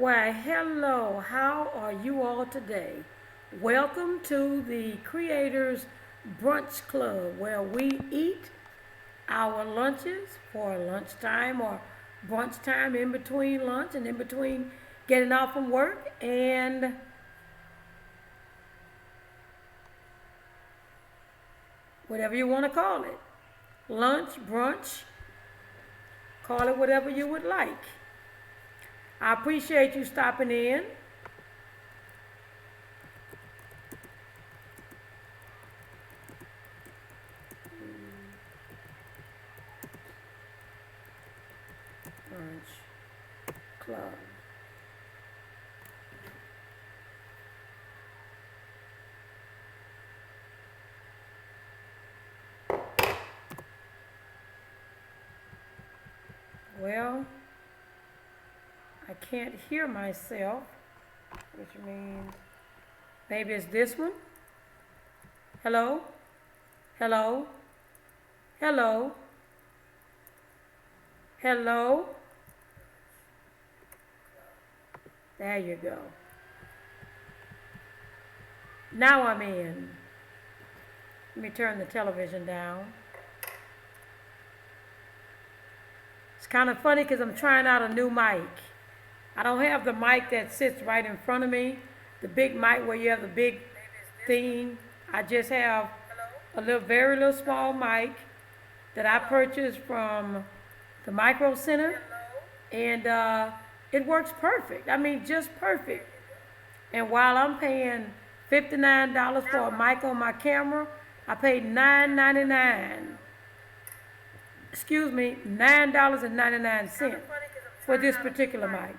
Why, hello, how are you all today? Welcome to the Creators Brunch Club where we eat our lunches for lunchtime or brunch time in between lunch and in between getting off from work and whatever you want to call it. Lunch, brunch, call it whatever you would like. I appreciate you stopping in. Brunch Club. Well, I can't hear myself, which means maybe it's this one. Hello? Hello? Hello? Hello? There you go. Now I'm in. Let me turn the television down. It's kind of funny because I'm trying out a new mic. I don't have the mic that sits right in front of me, the big mic where you have the big thing. I just have a very little small mic that I purchased from the Micro Center, and it works perfect. I mean, just perfect. And while I'm paying $59 for a mic on my camera, I paid $9.99. Excuse me, $9.99 for this particular mic.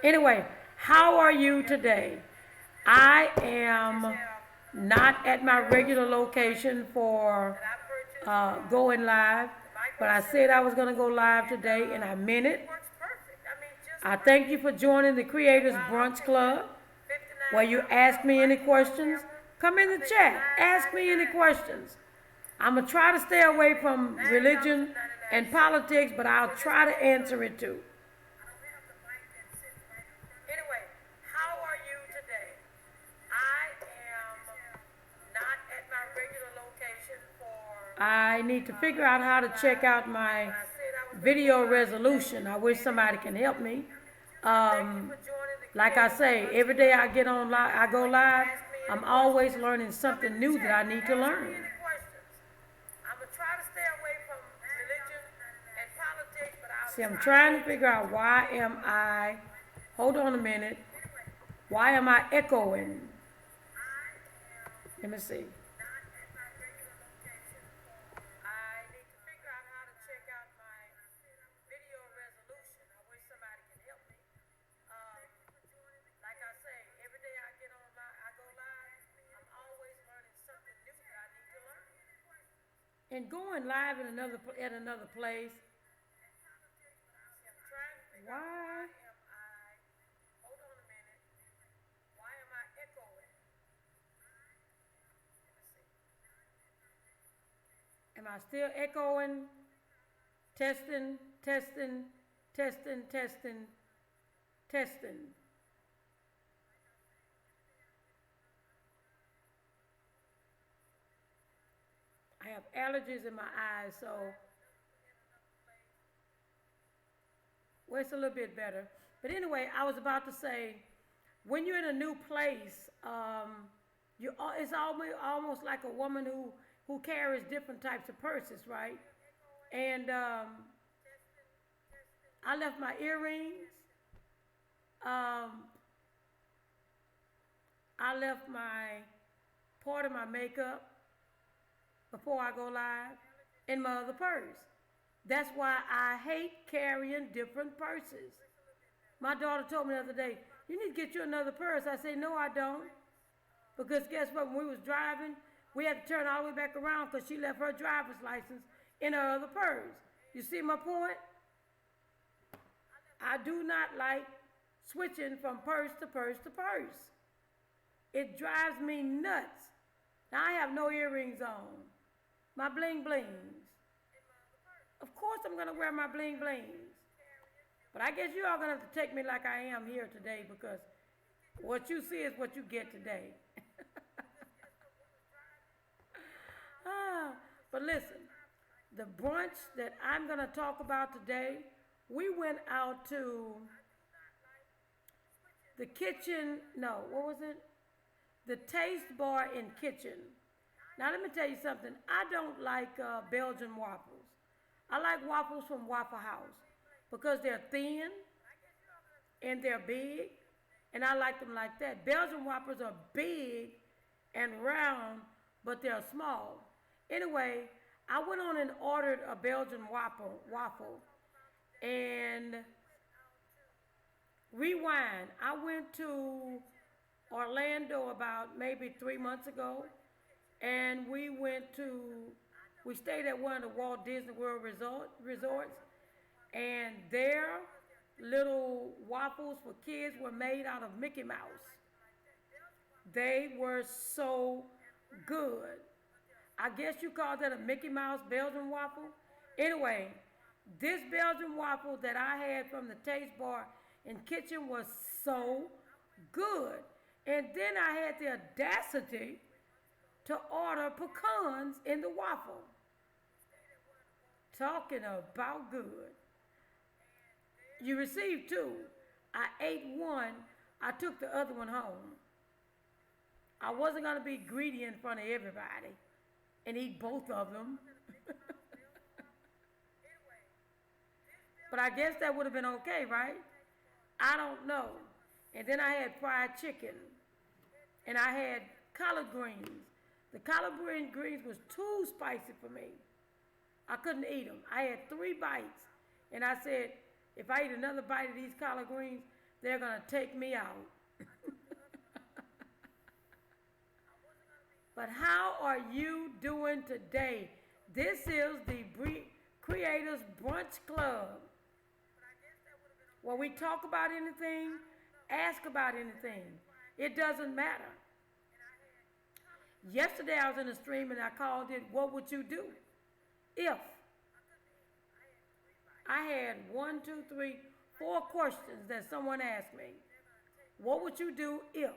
Anyway, how are you today? I am not at my regular location for going live, but I said I was going to go live today, and I meant it. I thank you for joining the Creators Brunch Club, where you ask me any questions. Come in the chat, ask me any questions. I'm going to try to stay away from religion and politics, but I'll try to answer it too. Anyway, how are you today? I am not at my regular location for. I need to figure out how to check out my video resolution. I wish somebody can help me. Like I say, every day I get on live, I go live, I'm always learning something new that I need to learn. See, I'm trying to figure out why am I, hold on a minute, why am I echoing? Let me see. And going live at another place. Why? Hold on a minute. Why am I echoing? Let me see. Am I still echoing? Testing, testing, testing, testing, testing. I have allergies in my eyes, so well, it's a little bit better. But anyway, I was about to say, when you're in a new place, it's almost like a woman who carries different types of purses, right? And I left my earrings. Um, I left my part of my makeup before I go live in my other purse. That's why I hate carrying different purses. My daughter told me the other day, you need to get you another purse. I said, no, I don't. Because guess what? When we was driving, we had to turn all the way back around because she left her driver's license in her other purse. You see my point? I do not like switching from purse to purse to purse. It drives me nuts. Now I have no earrings on. My bling blings. Of course I'm gonna wear my bling blings. But I guess you all gonna have to take me like I am here today because what you see is what you get today. But listen, the brunch that I'm gonna talk about today, we went out to the kitchen. No, what was it? The Taste Bar and Kitchen. Now let me tell you something. I don't like Belgian waffles. I like waffles from Waffle House because they're thin and they're big, and I like them like that. Belgian waffles are big and round, but they're small. Anyway, I went on and ordered a Belgian waffle, and rewind. I went to Orlando about maybe 3 months ago, and we stayed at one of the Walt Disney World resorts, and their little waffles for kids were made out of Mickey Mouse. They were so good. I guess you call that a Mickey Mouse Belgian waffle. Anyway, this Belgian waffle that I had from the Taste Bar and Kitchen was so good. And then I had the audacity to order pecans in the waffle. Talking about good. You received two. I ate one. I took the other one home. I wasn't going to be greedy in front of everybody and eat both of them. But I guess that would have been okay, right? I don't know. And then I had fried chicken. And I had collard greens. The collard greens was too spicy for me. I couldn't eat them. I had 3 bites. And I said, if I eat another bite of these collard greens, they're going to take me out. But how are you doing today? This is the Creators Brunch Club, where we talk about anything, ask about anything. It doesn't matter. Yesterday I was in a stream and I called it, "What would you do if?" I had 4 questions that someone asked me. What would you do if?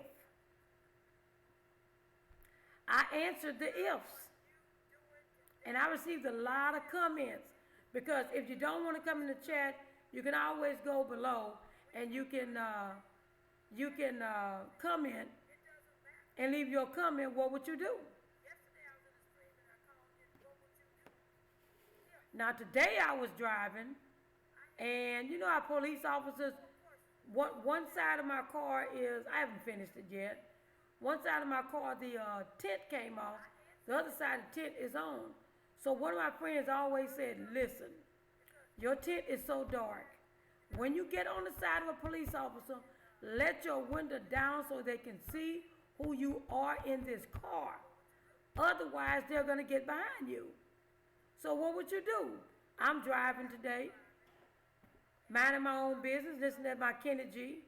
I answered the ifs. And I received a lot of comments because if you don't want to come in the chat, you can always go below and you can comment and leave your comment. What would you do? Now today I was driving, and you know how police officers, one side of my car is, I haven't finished it yet. One side of my car, the tent came off. The other side of the tent is on. So one of my friends always said, listen, your tent is so dark. When you get on the side of a police officer, let your window down so they can see who you are in this car. Otherwise, they're going to get behind you. So what would you do? I'm driving today, minding my own business, listening to my Kenny G.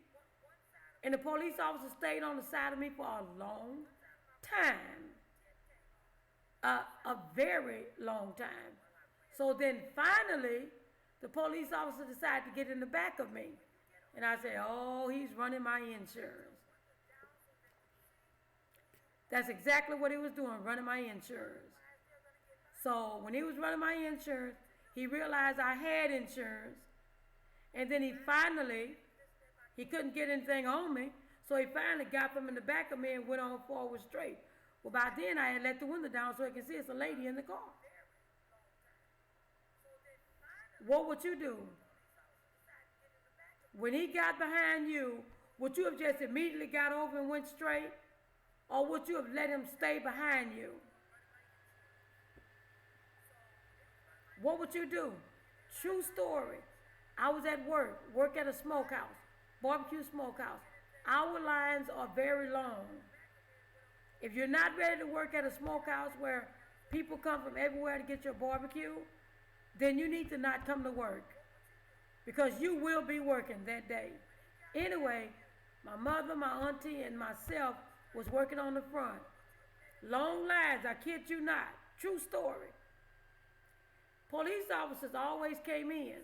And the police officer stayed on the side of me for a long time. A very long time. So then finally, the police officer decided to get in the back of me. And I said, oh, he's running my insurance. That's exactly what he was doing, running my insurance. So when he was running my insurance, he realized I had insurance. And then he couldn't get anything on me. So he finally got from in the back of me and went on forward straight. Well, by then I had let the window down so I could see it's a lady in the car. What would you do? When he got behind you, would you have just immediately got over and went straight? Or would you have let him stay behind you? What would you do? True story. I was at work at a smokehouse, barbecue smokehouse. Our lines are very long. If you're not ready to work at a smokehouse where people come from everywhere to get your barbecue, then you need to not come to work because you will be working that day. Anyway, my mother, my auntie, and myself was working on the front. Long lines, I kid you not. True story. Police officers always came in.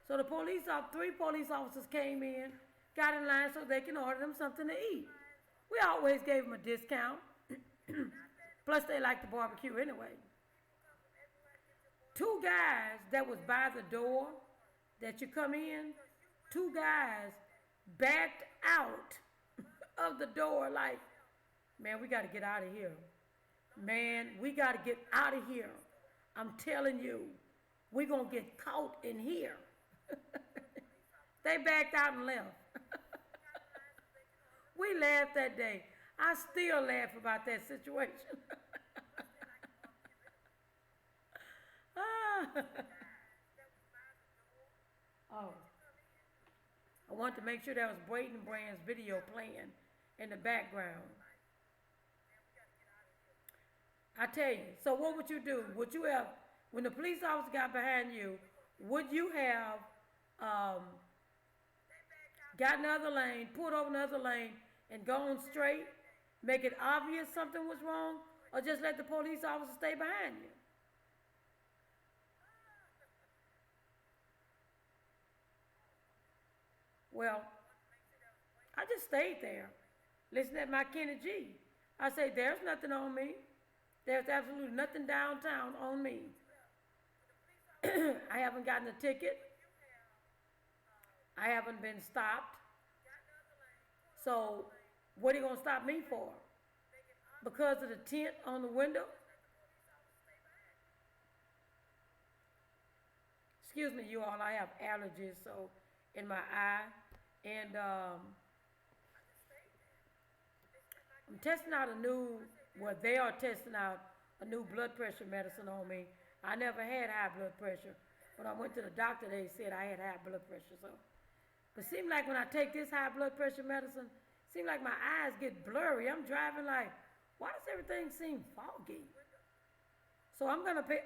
So three police officers came in, got in line so they can order them something to eat. We always gave them a discount. Plus, they like the barbecue anyway. Two guys that was by the door that you come in, two guys backed out of the door like, man, we got to get out of here. Man, we got to get out of here. I'm telling you, we going to get caught in here. They backed out and left. We laughed that day. I still laugh about that situation. Oh, I want to make sure that was Braden Brand's video playing in the background. I tell you, so what would you do? Would you have, when the police officer got behind you, would you have got in the other lane, pulled over in the other lane, and gone straight, make it obvious something was wrong, or just let the police officer stay behind you? Well, I just stayed there, listening at my Kenny G. I say, there's nothing on me. There's absolutely nothing downtown on me. I haven't gotten a ticket. I haven't been stopped. So, what are you going to stop me for? Because of the tint on the window? Excuse me, you all, I have allergies, so in my eye. And I'm testing out they are testing out a new blood pressure medicine on me. I never had high blood pressure. When I went to the doctor, they said I had high blood pressure. So, but it seems like when I take this high blood pressure medicine, it seems like my eyes get blurry. I'm driving like, why does everything seem foggy? So I'm gonna pay,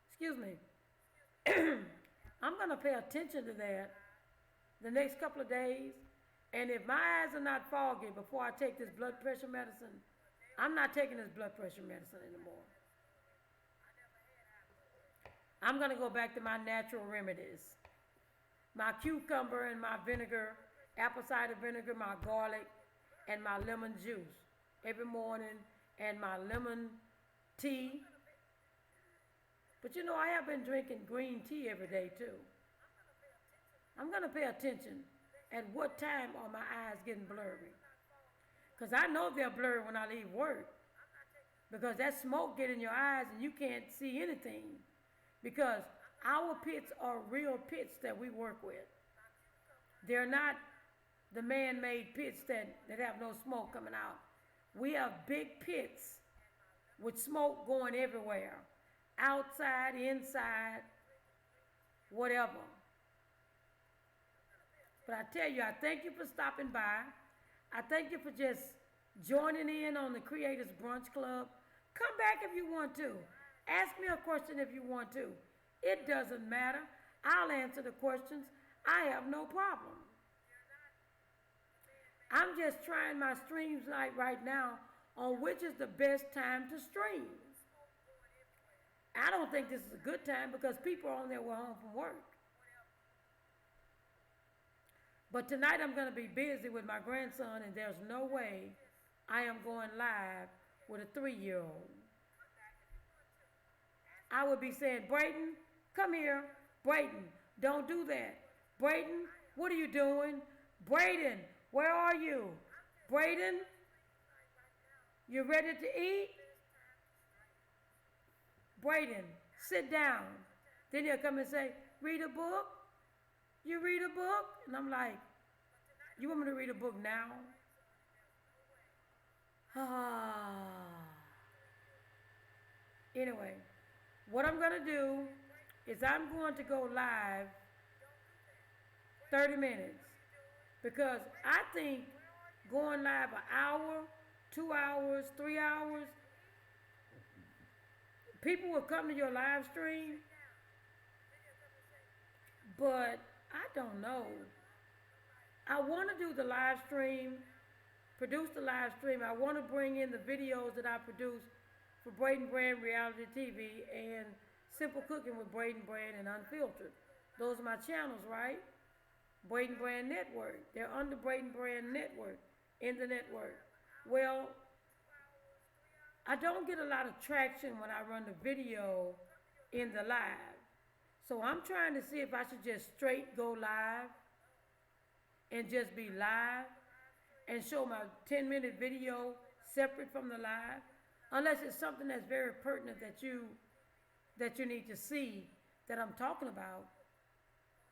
excuse me, I'm gonna pay attention to that the next couple of days. And if my eyes are not foggy before I take this blood pressure medicine, I'm not taking this blood pressure medicine anymore. I'm going to go back to my natural remedies. My cucumber and my vinegar, apple cider vinegar, my garlic, and my lemon juice every morning, and my lemon tea. But you know, I have been drinking green tea every day too. I'm going to pay attention at what time are my eyes getting blurry. Because I know they're blurry when I leave work. Because that smoke get in your eyes and you can't see anything. Because our pits are real pits that we work with. They're not the man-made pits that have no smoke coming out. We have big pits with smoke going everywhere. Outside, inside, whatever. But I tell you, I thank you for stopping by. I thank you for just joining in on the Creators Brunch Club. Come back if you want to. Ask me a question if you want to. It doesn't matter. I'll answer the questions. I have no problem. I'm just trying my streams right now on which is the best time to stream. I don't think this is a good time because people are on their way home from work. But tonight I'm going to be busy with my grandson, and there's no way I am going live with a 3-year-old. I would be saying, Braden, come here. Braden, don't do that. Braden, what are you doing? Braden, where are you? Braden, you ready to eat? Braden, sit down. Then he'll come and say, read a book? You read a book? And I'm like, you want me to read a book now? Anyway, what I'm going to do is I'm going to go live 30 minutes. Because I think going live an hour, 2 hours, 3 hours, people will come to your live stream, but I don't know. I want to do the live stream, produce the live stream. I want to bring in the videos that I produce for Braden Brand Reality TV and Simple Cooking with Braden Brand and Unfiltered. Those are my channels, right? Braden Brand Network. They're under Braden Brand Network in the network. Well, I don't get a lot of traction when I run the video in the live. So I'm trying to see if I should just straight go live and just be live and show my 10-minute video separate from the live. Unless it's something that's very pertinent that you need to see that I'm talking about.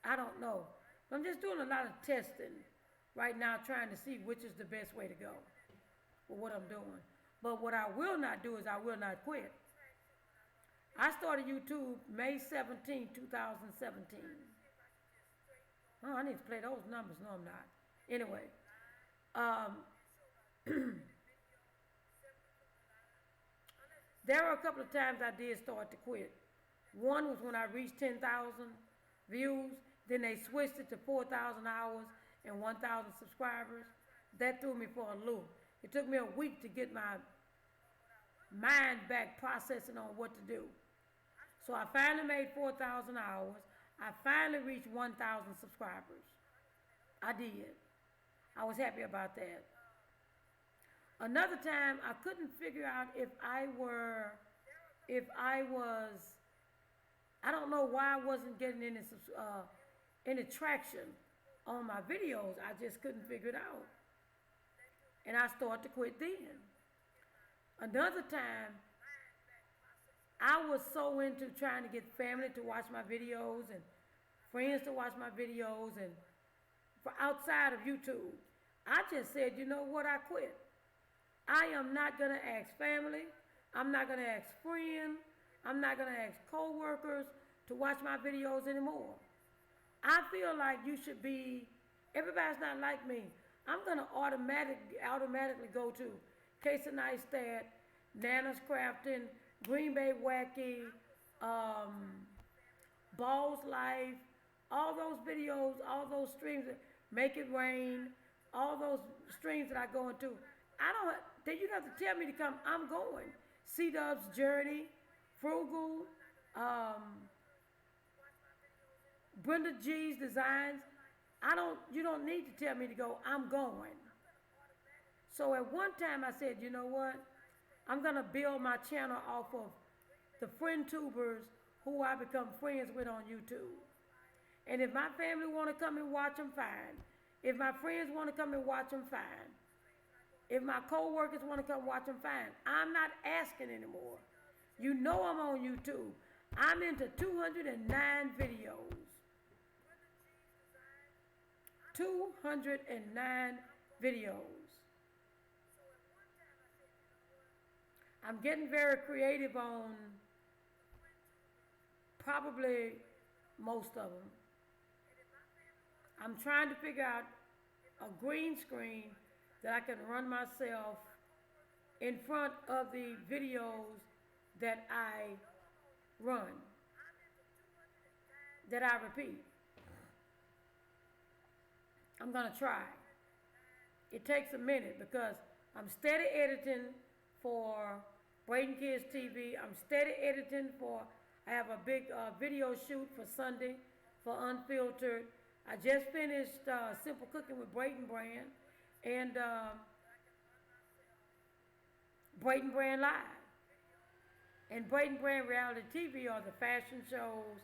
I don't know. I'm just doing a lot of testing right now, trying to see which is the best way to go with what I'm doing. But what I will not do is I will not quit. I started YouTube May 17, 2017. Oh, I need to play those numbers. No, I'm not. Anyway, um, there were a couple of times I did start to quit. One was when I reached 10,000 views. Then they switched it to 4,000 hours and 1,000 subscribers. That threw me for a loop. It took me a week to get my mind back processing on what to do. So I finally made 4,000 hours. I finally reached 1,000 subscribers. I did. I was happy about that. Another time I couldn't figure out if I was, I don't know why I wasn't getting any traction on my videos. I just couldn't figure it out. And I started to quit then. Another time, I was so into trying to get family to watch my videos and friends to watch my videos and for outside of YouTube. I just said, you know what, I quit. I am not going to ask family. I'm not going to ask friends. I'm not going to ask co-workers to watch my videos anymore. I feel like you should be, everybody's not like me. I'm going to automatically go to Casey Neistat, Nana's Crafting, Green Bay Wacky, Ball's Life, all those videos, all those streams, Make It Rain, all those streams that I go into. You don't have to tell me to come, I'm going. C-Dub's Journey, Frugal, Brenda G's Designs. You don't need to tell me to go, I'm going. So at one time I said, you know what? I'm going to build my channel off of the friend tubers who I become friends with on YouTube. And if my family want to come and watch them, fine. If my friends want to come and watch them, fine. If my co-workers want to come watch them, fine. I'm not asking anymore. You know I'm on YouTube. I'm into 209 videos. 209 videos. I'm getting very creative on probably most of them. I'm trying to figure out a green screen that I can run myself in front of the videos that I run, that I repeat. I'm going to try. It takes a minute because I'm steady editing for Braden Kids TV. I'm steady editing I have a big video shoot for Sunday for Unfiltered. I just finished Simple Cooking with Braden Brand and Braden Brand Live. And Braden Brand Reality TV are the fashion shows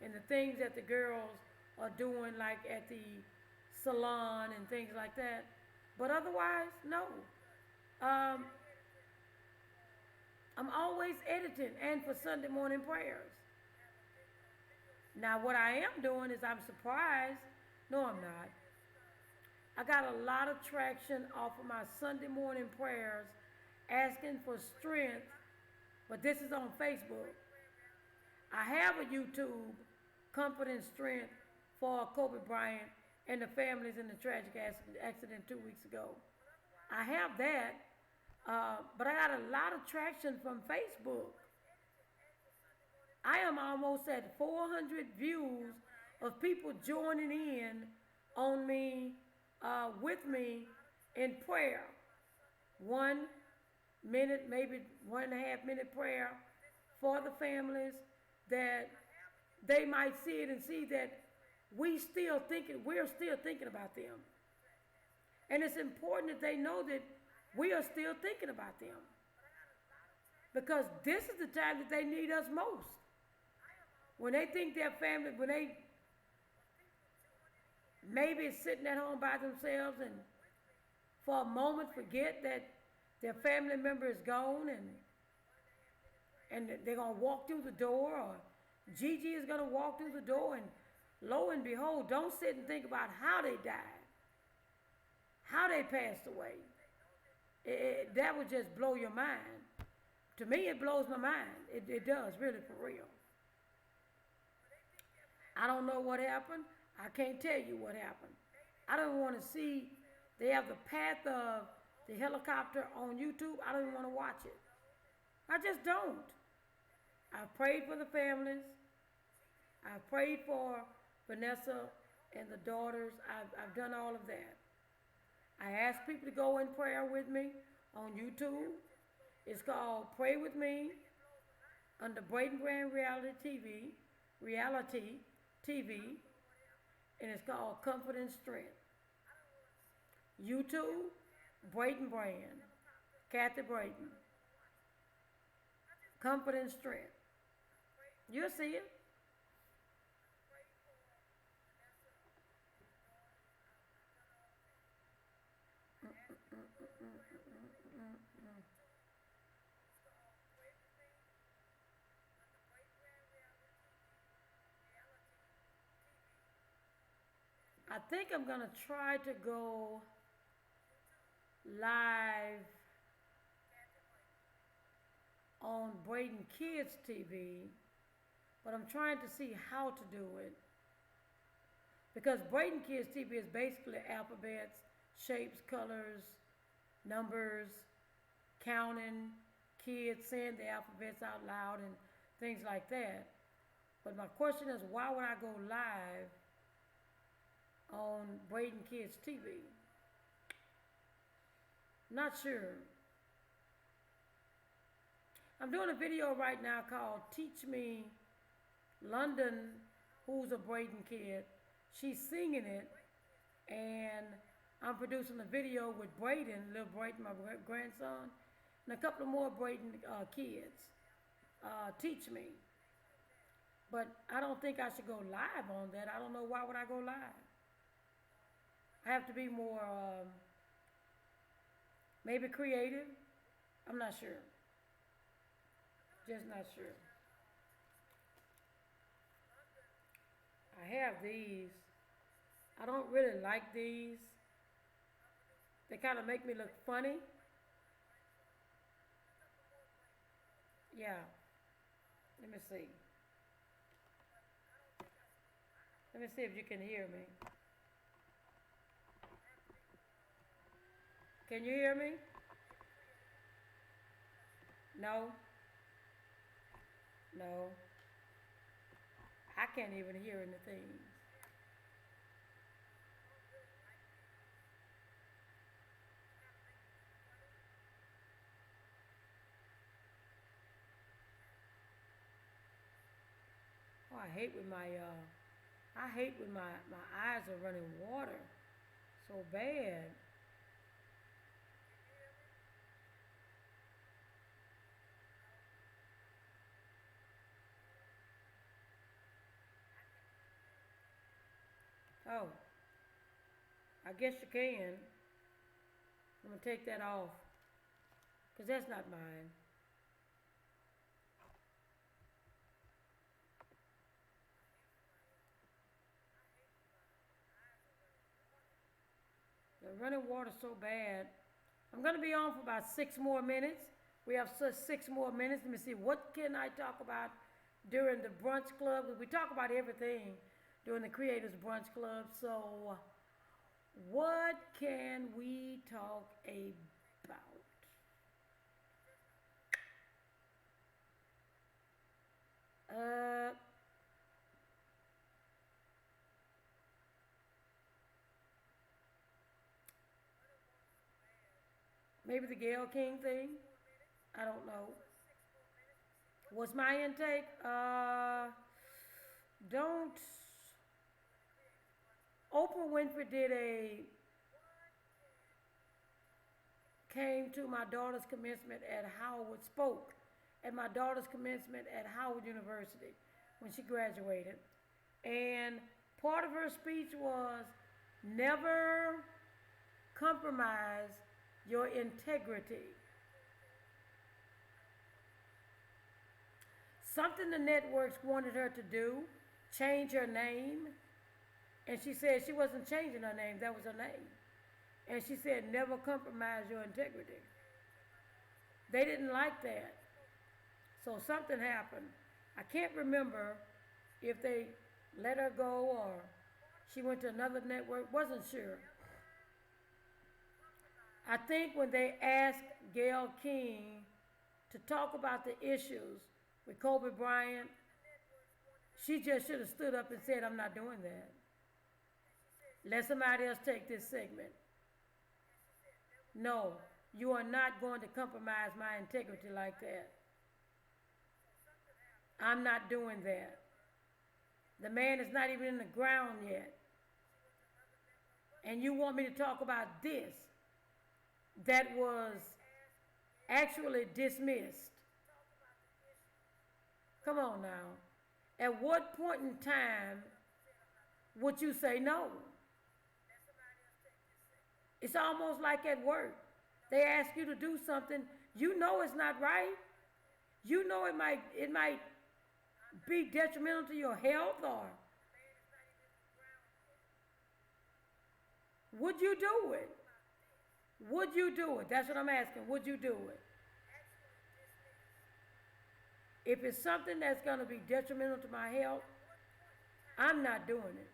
and the things that the girls are doing like at the salon and things like that. But otherwise, no. I'm always editing and for Sunday morning prayers. Now what I am doing is I'm surprised. No, I'm not. I got a lot of traction off of my Sunday morning prayers asking for strength, but this is on Facebook. I have a YouTube, Comfort and Strength for Kobe Bryant and the families in the tragic accident 2 weeks ago. I have that, but I got a lot of traction from Facebook. I am almost at 400 views of people joining in on me, with me in prayer. 1 minute, maybe 1.5 minute prayer for the families that they might see it and see that we're still thinking about them. And it's important that they know that we are still thinking about them. Because this is the time that they need us most. When they think their family, when they maybe sitting at home by themselves and for a moment forget that their family member is gone and they're going to walk through the door, or Gigi is going to walk through the door, and lo and behold, don't sit and think about how they died, how they passed away. That would just blow your mind. To me, it blows my mind. It does, really, for real. I don't know what happened. I can't tell you what happened. I don't want to see, they have the path of the helicopter on YouTube. I don't even want to watch it. I just don't. I've prayed for the families. I've prayed for Vanessa and the daughters. I've done all of that. I ask people to go in prayer with me on YouTube. It's called Pray With Me under Braden Brand Reality TV, and it's called Comfort and Strength. YouTube, Braden Brand, Kathy Braden, Comfort and Strength. You'll see it. I think I'm going to try to go live on Braden Kids TV, but I'm trying to see how to do it. Because Braden Kids TV is basically alphabets, shapes, colors, numbers, counting, kids saying the alphabets out loud and things like that. But my question is, why would I go live on Braden Kids TV? Not sure. I'm doing a video right now called Teach Me London, who's a Braden kid. She's singing it, and I'm producing a video with Braden, little Braden, my grandson, and a couple of more Braden kids. Teach Me. But I don't think I should go live on that. I don't know, why would I go live? I have to be more, maybe creative. I'm not sure. Just not sure. I have these. I don't really like these. They kind of make me look funny. Yeah. Let me see. Let me see if you can hear me. Can you hear me? No? No. I can't even hear any things. Oh, I hate when my eyes are running water so bad. Oh, I guess you can. I'm gonna take that off, because that's not mine. The running water so bad. I'm gonna be on for about 6 more minutes. We have 6 more minutes. Let me see, what can I talk about during the brunch club? We talk about everything during the Creators Brunch Club. So what can we talk about? Uh, Maybe the Gail King thing. I don't know. What's my intake? Don't. Oprah Winfrey did a came to my daughter's commencement at Howard, spoke at my daughter's commencement at Howard University when she graduated. And part of her speech was never compromise your integrity. Something the networks wanted her to do, change her name. And she said she wasn't changing her name, that was her name. And she said, never compromise your integrity. They didn't like that. So something happened. I can't remember if they let her go or she went to another network, wasn't sure. I think when they asked Gayle King to talk about the issues with Kobe Bryant, she just should have stood up and said, I'm not doing that. Let somebody else take this segment. No, you are not going to compromise my integrity like that. I'm not doing that. The man is not even in the ground yet. And you want me to talk about this that was actually dismissed. Come on now. At what point in time would you say no? It's almost like at work. They ask you to do something, you know it's not right. You know it might be detrimental to your health, or would you do it? Would you do it? That's what I'm asking. Would you do it? If it's something that's going to be detrimental to my health, I'm not doing it.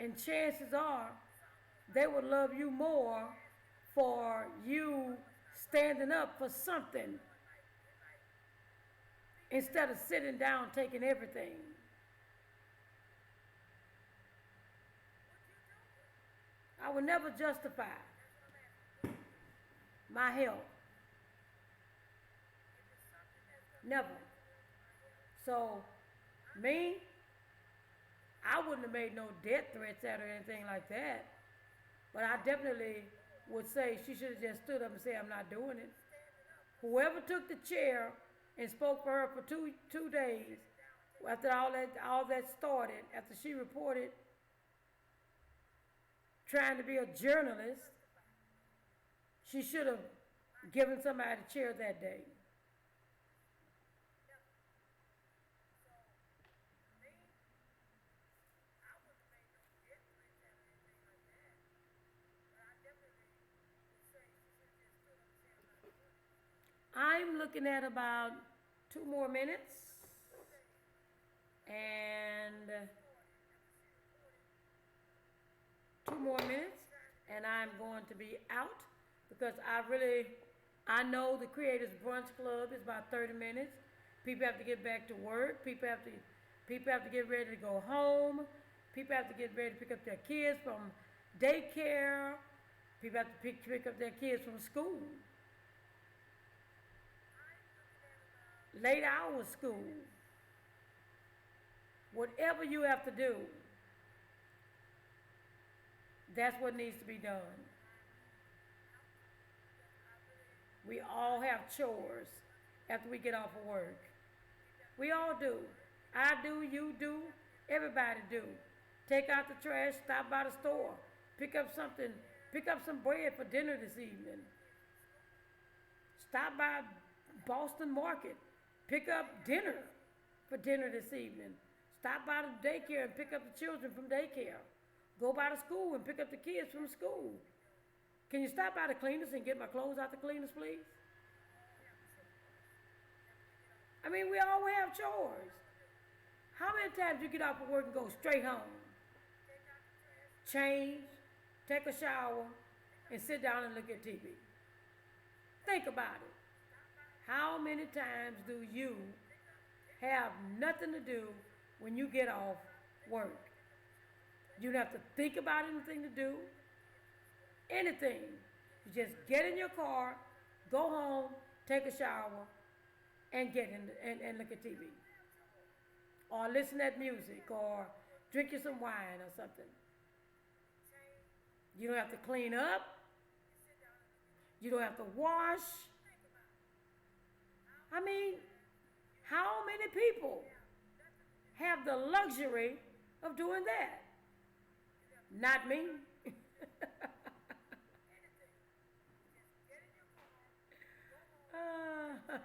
And chances are they would love you more for you standing up for something instead of sitting down taking everything. I would never justify my health. Never. So, me, I wouldn't have made no death threats at her or anything like that. But I definitely would say she should have just stood up and said, I'm not doing it. Whoever took the chair and spoke for her for two days, after all that started, after she reported trying to be a journalist, she should have given somebody the chair that day. I'm looking at about 2 more minutes, and 2 more minutes, and I'm going to be out because I know the Creators Brunch Club is about 30 minutes. People have to get back to work. People have to get ready to go home. People have to get ready to pick up their kids from daycare. People have to pick up their kids from school. Late hours school. Whatever you have to do, that's what needs to be done. We all have chores after we get off of work. We all do. I do, you do, everybody do. Take out the trash, stop by the store, pick up some bread for dinner this evening. Stop by Boston Market, pick up dinner for dinner this evening. Stop by the daycare and pick up the children from daycare. Go by the school and pick up the kids from school. Can you stop by the cleaners and get my clothes out the cleaners, please? I mean, we all have chores. How many times you get off of work and go straight home? Change, take a shower, and sit down and look at TV. Think about it. How many times do you have nothing to do when you get off work? You don't have to think about anything to do, anything. You just get in your car, go home, take a shower, and get in and look at TV. Or listen to music, or drink you some wine or something. You don't have to clean up. You don't have to wash. I mean, how many people have the luxury of doing that? Not me. Uh,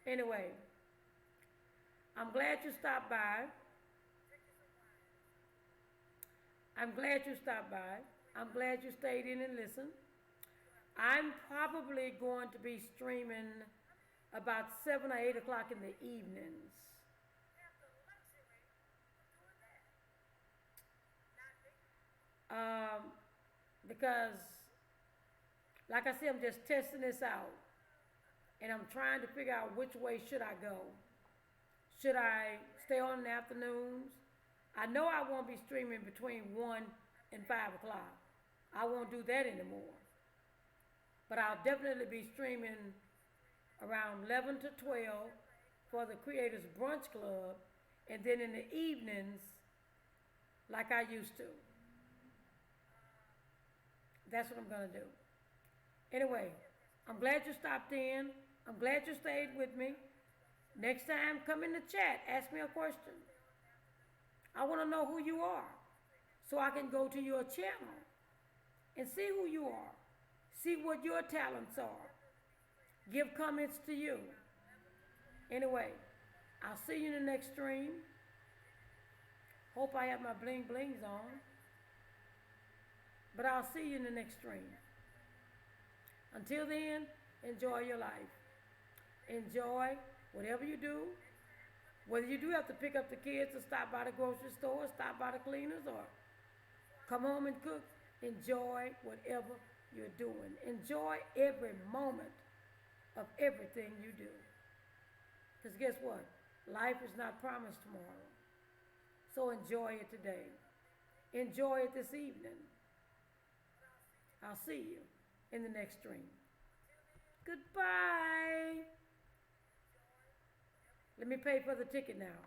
anyway, I'm glad you stopped by. I'm glad you stopped by. I'm glad you stayed in and listened. I'm probably going to be streaming about 7 or 8 o'clock in the evenings. Um, because, like I said, I'm just testing this out. And I'm trying to figure out which way should I go. Should I stay on in the afternoons? I know I won't be streaming between 1 and 5 o'clock. I won't do that anymore. But I'll definitely be streaming around 11 to 12 for the Creators Brunch Club, and then in the evenings, like I used to. That's what I'm going to do. Anyway, I'm glad you stopped in. I'm glad you stayed with me. Next time, come in the chat. Ask me a question. I want to know who you are so I can go to your channel and see who you are. See what your talents are. Give comments to you. Anyway, I'll see you in the next stream. Hope I have my bling blings on. But I'll see you in the next stream. Until then, enjoy your life. Enjoy whatever you do. Whether you do have to pick up the kids or stop by the grocery store, stop by the cleaners, or come home and cook, enjoy whatever you're doing. Enjoy every moment of everything you do. Because guess what? Life is not promised tomorrow. So enjoy it today. Enjoy it this evening. I'll see you in the next stream. Goodbye. Let me pay for the ticket now.